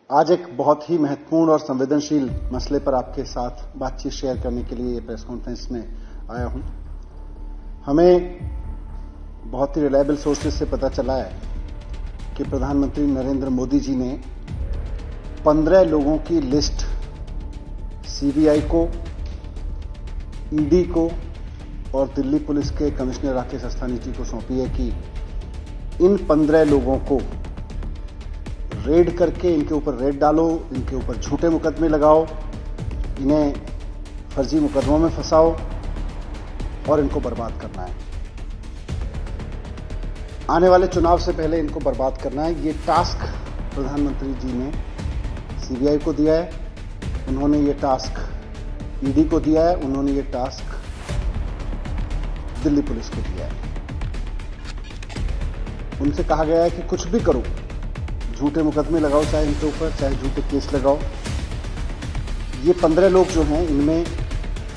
आज एक बहुत ही महत्वपूर्ण और संवेदनशील मसले पर आपके साथ बातचीत शेयर करने के लिए प्रेस कॉन्फ्रेंस में आया हूं। हमें बहुत ही रिलायबल सोर्सेज से पता चला है कि प्रधानमंत्री नरेंद्र मोदी जी ने 15 लोगों की लिस्ट सीबीआई को, ईडी को और दिल्ली पुलिस के कमिश्नर राकेश अस्थाना जी को सौंपी है कि इन 15 लोगों को रेड करके इनके ऊपर रेड डालो, इनके ऊपर झूठे मुकदमे लगाओ, इन्हें फर्जी मुकदमों में फंसाओ और इनको बर्बाद करना है। आने वाले चुनाव से पहले इनको बर्बाद करना है। ये टास्क प्रधानमंत्री जी ने सीबीआई को दिया है, उन्होंने ये टास्क ईडी को दिया है, उन्होंने ये टास्क दिल्ली पुलिस को दिया है। उनसे कहा गया है कि कुछ भी करो, झूठे मुकदमे लगाओ, चाहे इनके ऊपर, चाहे झूठे केस लगाओ। ये 15 लोग जो हैं, इनमें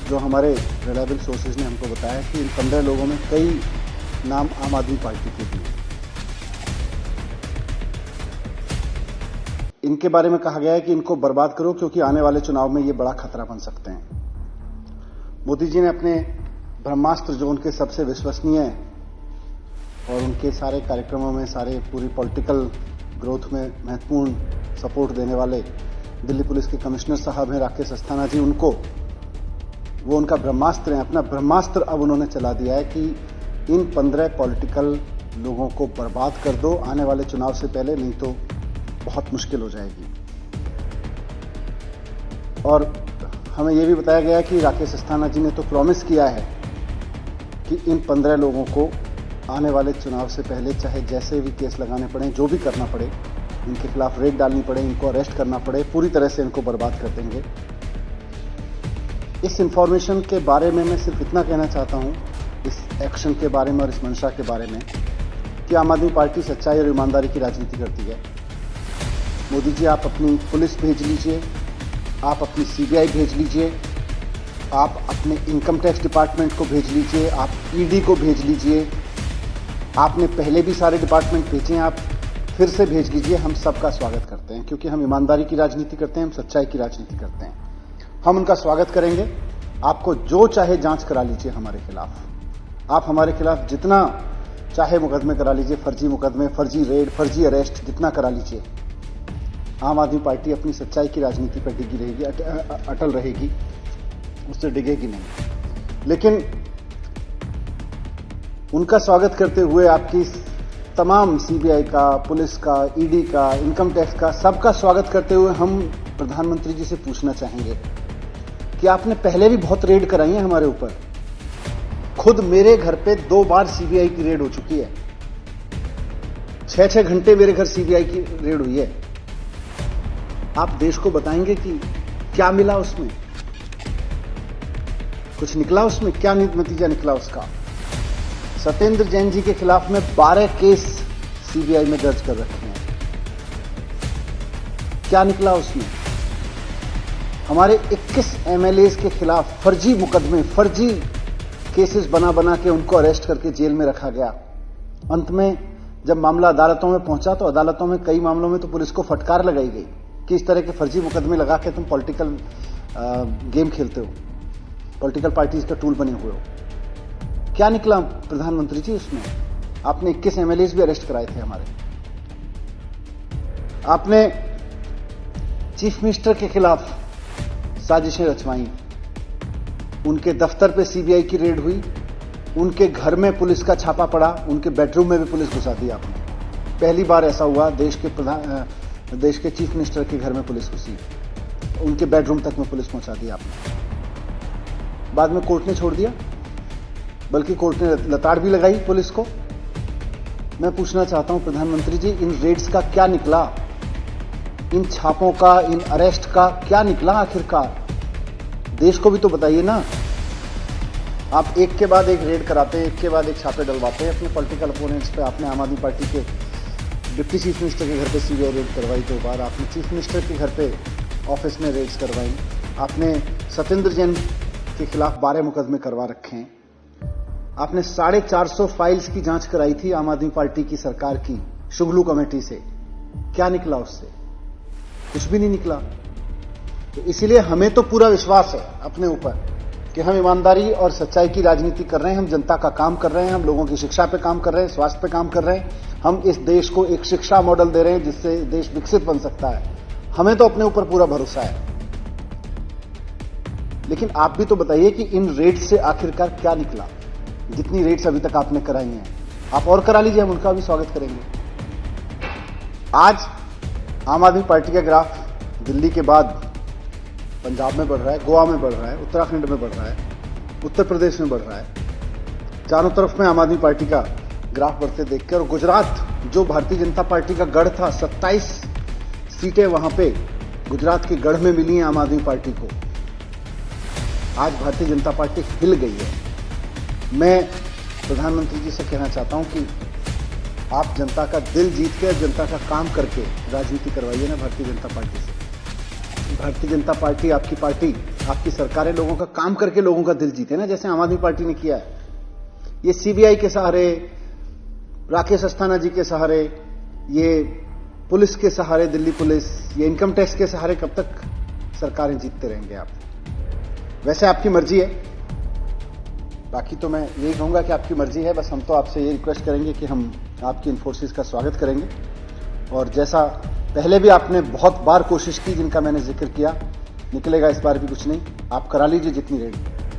जो हमारे रिलायबल सोर्सेज ने हमको बताया है कि इन 15 लोगों में कई नाम आम आदमी पार्टी के भी हैं। इनके बारे में कहा गया है कि इनको बर्बाद करो क्योंकि आने वाले चुनाव में ये बड़ा खतरा बन सकते हैं। मोदी जी ने अपने ब्रह्मास्त्र, जो उनके सबसे विश्वसनीय और उनके सारे कार्यक्रमों में, सारे पूरी पॉलिटिकल ग्रोथ में महत्वपूर्ण सपोर्ट देने वाले दिल्ली पुलिस के कमिश्नर साहब हैं राकेश अस्थाना जी, वो उनका ब्रह्मास्त्र है। अपना ब्रह्मास्त्र अब उन्होंने चला दिया है कि इन 15 पॉलिटिकल लोगों को बर्बाद कर दो आने वाले चुनाव से पहले, नहीं तो बहुत मुश्किल हो जाएगी। और हमें यह भी बताया गया कि राकेश अस्थाना जी ने तो प्रॉमिस किया है कि इन 15 लोगों को आने वाले चुनाव से पहले चाहे जैसे भी केस लगाने पड़े, जो भी करना पड़े, इनके खिलाफ रेड डालनी पड़े, इनको अरेस्ट करना पड़े, पूरी तरह से इनको बर्बाद कर देंगे। इस इंफॉर्मेशन के बारे में मैं सिर्फ इतना कहना चाहता हूं, इस एक्शन के बारे में और इस मंशा के बारे में, कि आम आदमी पार्टी सच्चाई और ईमानदारी की राजनीति करती है। मोदी जी, आप अपनी पुलिस भेज लीजिए, आप अपनी सीबीआई भेज लीजिए, आप अपने इनकम टैक्स डिपार्टमेंट को भेज लीजिए, आप ईडी को भेज लीजिए, आपने पहले भी सारे डिपार्टमेंट भेजे हैं, आप फिर से भेज लीजिए। हम सबका स्वागत करते हैं क्योंकि हम ईमानदारी की राजनीति करते हैं, हम सच्चाई की राजनीति करते हैं। हम उनका स्वागत करेंगे। आपको जो चाहे जांच करा लीजिए हमारे खिलाफ। आप हमारे खिलाफ जितना चाहे मुकदमे करा लीजिए, फर्जी मुकदमे, फर्जी रेड, फर्जी अरेस्ट, जितना करा लीजिए। आम आदमी पार्टी अपनी सच्चाई की राजनीति पर डिगी रहेगी, अटल रहेगी, उससे डिगेगी नहीं। लेकिन उनका स्वागत करते हुए आपकी तमाम सीबीआई का, पुलिस का, ईडी का, इनकम टैक्स का, सबका स्वागत करते हुए हम प्रधानमंत्री जी से पूछना चाहेंगे कि आपने पहले भी बहुत रेड कराई है हमारे ऊपर। खुद मेरे घर पे 2 बार सीबीआई की रेड हो चुकी है। 6-6 घंटे मेरे घर सीबीआई की रेड हुई है। आप देश को बताएंगे कि क्या मिला उसमें, कुछ निकला उसमें, क्या नतीजा निकला उसका। सत्येंद्र जैन जी के खिलाफ में 12 केस सीबीआई में दर्ज कर रखे हैं। क्या निकला उसमें? हमारे 21 एमएलए के खिलाफ फर्जी मुकदमे, फर्जी केसेस बना बना के उनको अरेस्ट करके जेल में रखा गया। अंत में जब मामला अदालतों में पहुंचा तो अदालतों में कई मामलों में तो पुलिस को फटकार लगाई गई कि इस तरह के फर्जी मुकदमे लगा के तुम पॉलिटिकल गेम खेलते हो, पॉलिटिकल पार्टीज का टूल बने हुए हो। क्या निकला प्रधानमंत्री जी उसमें? आपने 21 एमएलए भी अरेस्ट कराए थे हमारे। आपने चीफ मिनिस्टर के खिलाफ साजिशें रचवाई, उनके दफ्तर पे सीबीआई की रेड हुई, उनके घर में पुलिस का छापा पड़ा, उनके बेडरूम में भी पुलिस घुसा दी आपने। पहली बार ऐसा हुआ, देश के चीफ मिनिस्टर के घर में पुलिस घुसी, उनके बेडरूम तक में पुलिस पहुंचा दी आपने। बाद में कोर्ट ने छोड़ दिया, बल्कि कोर्ट ने लताड़ भी लगाई पुलिस को। मैं पूछना चाहता हूं प्रधानमंत्री जी, इन रेड्स का क्या निकला? इन छापों का, इन अरेस्ट का क्या निकला आखिरकार? देश को भी तो बताइए ना। आप एक के बाद एक रेड कराते हैं, एक के बाद एक छापे डलवाते हैं अपने पॉलिटिकल अपोनेंट्स पे। आपने आम आदमी पार्टी के डिप्टी चीफ मिनिस्टर के घर पे सीबीआई रेड करवाई 2 बार, आपने चीफ मिनिस्टर के घर पे ऑफिस में रेड्स करवाई, आपने सत्येंद्र जैन के खिलाफ 12 मुकदमे करवा रखे हैं। आपने 450 फाइल्स की जांच कराई थी आम आदमी पार्टी की सरकार की शुगलू कमेटी से। क्या निकला उससे? कुछ भी नहीं निकला। तो इसीलिए हमें तो पूरा विश्वास है अपने ऊपर कि हम ईमानदारी और सच्चाई की राजनीति कर रहे हैं, हम जनता का काम कर रहे हैं, हम लोगों की शिक्षा पे काम कर रहे हैं, स्वास्थ्य पे काम कर रहे हैं, हम इस देश को एक शिक्षा मॉडल दे रहे हैं जिससे देश विकसित बन सकता है। हमें तो अपने ऊपर पूरा भरोसा है। लेकिन आप भी तो बताइए कि इन रेट्स से आखिरकार क्या निकला? जितनी रेट्स अभी तक आपने कराई हैं, आप और करा लीजिए, हम उनका भी स्वागत करेंगे। आज आम आदमी पार्टी का ग्राफ दिल्ली के बाद पंजाब में बढ़ रहा है, गोवा में बढ़ रहा है, उत्तराखंड में बढ़ रहा है, उत्तर प्रदेश में बढ़ रहा है। चारों तरफ में आम आदमी पार्टी का ग्राफ बढ़ते देखकर, और गुजरात जो भारतीय जनता पार्टी का गढ़ था, 27 सीटें वहां पे गुजरात के गढ़ में मिली हैं आम आदमी पार्टी को। आज भारतीय जनता पार्टी हिल गई है। मैं प्रधानमंत्री जी से कहना चाहता हूं कि आप जनता का दिल जीत के, जनता का काम करके राजनीति करवाइए ना भारतीय जनता पार्टी से। भारतीय जनता पार्टी, आपकी पार्टी, आपकी सरकारें लोगों का काम करके लोगों का दिल जीते ना, जैसे आम आदमी पार्टी ने किया है। ये सीबीआई के सहारे, राकेश अस्थाना जी के सहारे, ये पुलिस के सहारे, दिल्ली पुलिस, ये इनकम टैक्स के सहारे कब तक सरकारें जीतते रहेंगे आप? वैसे आपकी मर्जी है, बाकी तो मैं यही कहूंगा कि आपकी मर्जी है। बस हम तो आपसे ये रिक्वेस्ट करेंगे कि हम आपकी इन्फोर्सिस का स्वागत करेंगे, और जैसा पहले भी आपने बहुत बार कोशिश की जिनका मैंने जिक्र किया, निकलेगा इस बार भी कुछ नहीं, आप करा लीजिए जितनी रेट